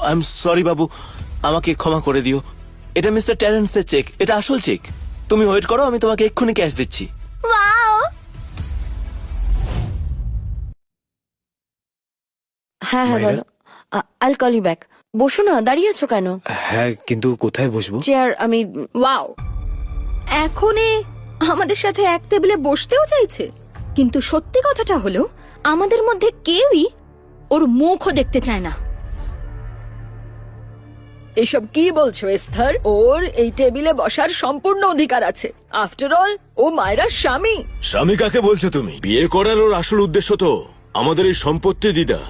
I am sorry বাবু, আমাকে ক্ষমা করে দিও। এটা মিস্টার টেরেন্সের চেক, এটা আসল চেক। তুমি ওয়েট করো, আমি তোমাকে এক্ষুনি ক্যাশ দিচ্ছি। ওয়াও! হ্যাঁ হ্যাঁ মাইরা? বলো। আইল কল ইউ ব্যাক। বসো না, দাঁড়িয়ে আছো কেন? হ্যাঁ, কিন্তু কোথায় বসবো? চেয়ার আমি ওয়াও! এখন এ আমাদের সাথে এক টেবিলে বসতেও চাইছে, কিন্তু সত্যি কথাটা হলো আমাদের মধ্যে কেউই ওর মুখও দেখতে চায় না। এসব কি বলছো এস্থার? ওর এই টেবিলে বসার সম্পূর্ণ অধিকার আছে। আফটার অল ও মায়েরার স্বামী। স্বামী কাকে বলছো তুমি? বিয়ে করার ওর আসল উদ্দেশ্য তো আমাদের এই সম্পত্তি দিদা।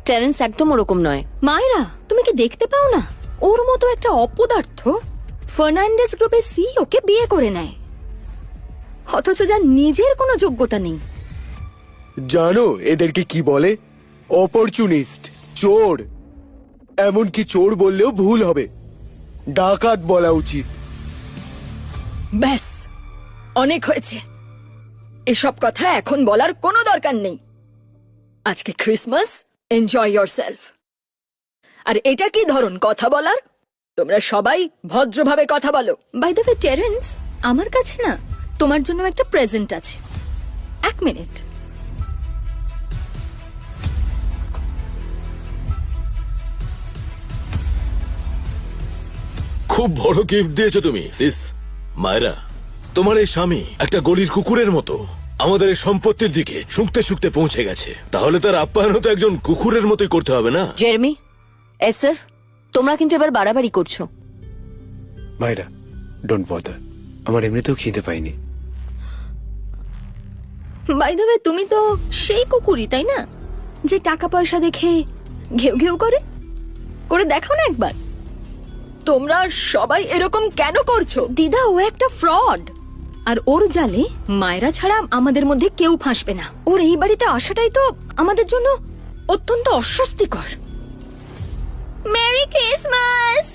টেরেন্স একদম ওরকম নয়। মায়েরা, তুমি কি দেখতে পাও না ওর মতো একটা অপদার্থ ফার্নান্ডেজ গ্রুপের সিইও কে বিয়ে করে নেয়, অথচ যার নিজের কোনো যোগ্যতা নেই। জানো এদেরকে কি বলে? অপরচুনিস্ট, চোর। এমনকি চোর বললেও ভুল হবে, ডাকাত বলা উচিত। ব্যাস, অনেক হয়েছে। এসব কথা এখন বলার কোনো দরকার নেই। আজকে ক্রিসমাস, এনজয় yourself। আর এটা কি ধরন কথা বলার? তোমরা সবাই ভদ্রভাবে কথা বলো। বাই দ্য ওয়ে টেরেন্স, আমার কাছে না তোমার জন্য একটা প্রেজেন্ট আছে। এক মিনিট। খুব বড় গিফট দিয়েছো তুমি সিস। মায়েরা, তোমার এই স্বামী একটা গলির কুকুরের মতো আমাদের এই সম্পত্তির দিকে শুঁকতে শুঁকতে পৌঁছে গেছে। তাহলে তার আপ্যায়ন তো একজন কুকুরের মতোই করতে হবে না? জেরেমি, এস্থার, তোমরা কিন্তু এবার বাড়াবাড়ি করছো। মাইরা, ডোন্ট বদার, আমার এমনিতেও খিদে পাইনি। বাই দ্য ওয়ে তুমি তো সেই কুকুরই, তাই না, যে টাকা পয়সা দেখে ঘেউ ঘেউ করে? করে দেখাও না একবার। তোমরা সবাই এরকম কেন করছো? দিদা, ও একটা ফ্রড, আর ওর জালে মায়েরা ছাড়া আমাদের মধ্যে কেউ ফাঁসবে না। ওর এই বাড়িতে আসাটাই তো আমাদের জন্য অত্যন্ত অস্বস্তিকর। Merry Christmas!